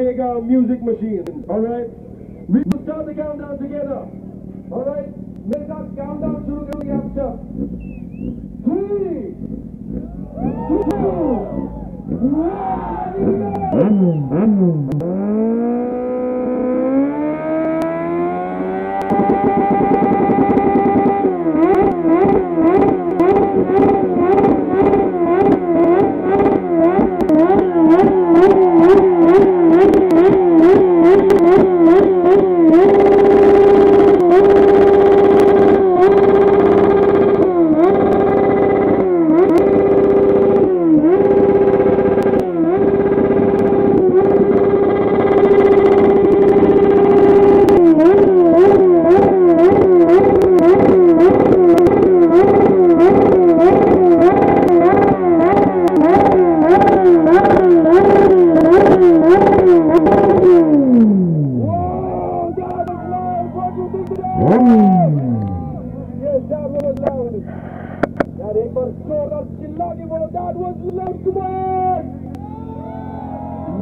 mega music machine. Alright? We will start the countdown together. Alright? Make that countdown to the after. 3, 2, 1,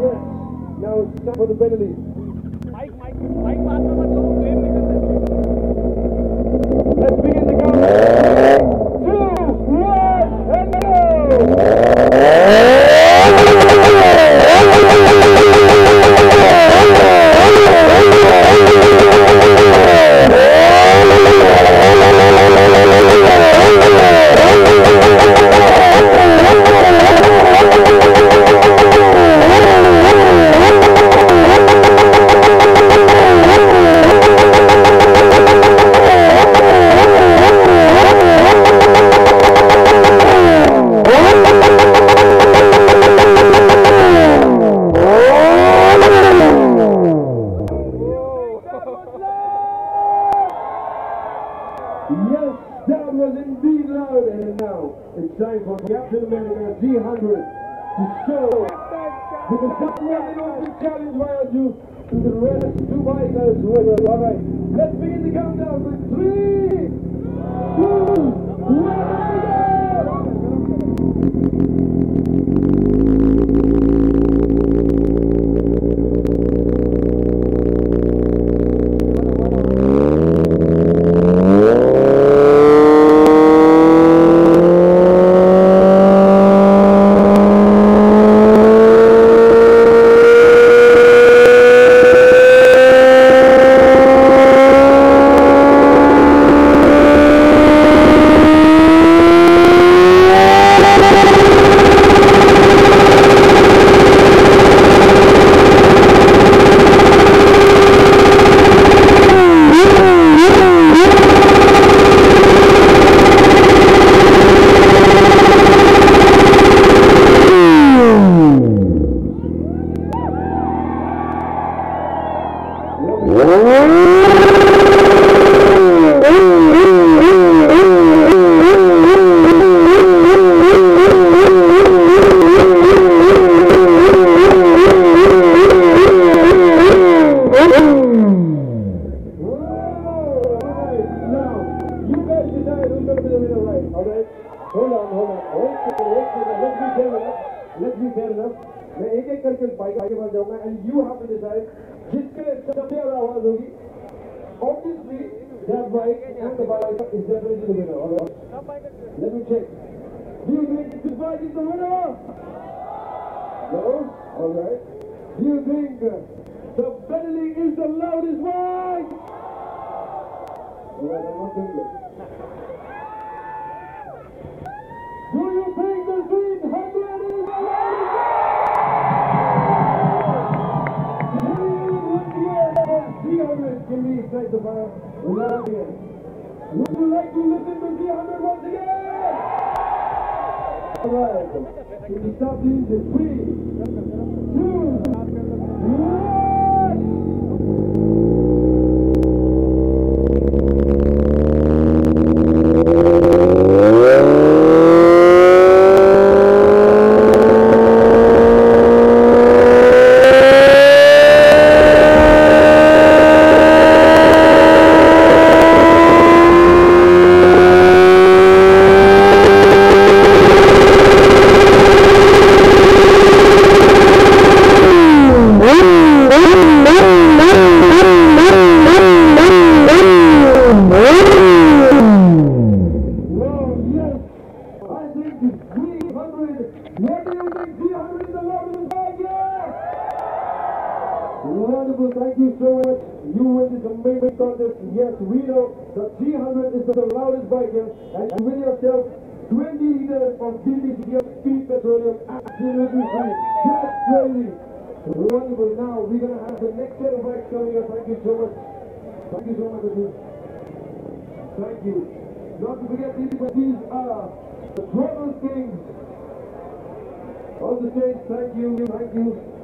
Yes, now it's time for the Benelli. Mike, let's begin the countdown. 3, 2, 1, and go! Yes, that was indeed loud, and now it's time for Captain America Z800 to show because Captain America was challenged by us to the rest two bikers who are here. Alright, let's begin the countdown with 3, 2, 1, Let's be fair enough. मैं एक-एक करके bike आगे बढ़ जाऊंगा and you have to decide जिसके सबसे ज़्यादा आवाज़ होगी. Obviously, that bike and the bike is definitely the winner. Alright. Let me check. Do you think this bike is the winner? No? Alright. Do you think the Benelli is the loudest bike? Alright, I'm not doing it. Do you think the Z800 is the loudest bike? Can we excite the fire? Would you like to listen to Z800 once again? Alright. Can we stop the engine? 3, 2, 1. What do you think? Z800 is the loudest bike, yeah? Wonderful, thank you so much. You win this amazing contest. Yes, we know that Z800 is the loudest bike here, and you win yourself 20 liters of DTC speed petroleum absolutely free. That's crazy. Wonderful. Now we're gonna have the next set of bikes coming up. Thank you so much. Thank you so much, Ajit. Thank you. Not to forget these are the Throttle Kings on the stage. Thank you. Thank you.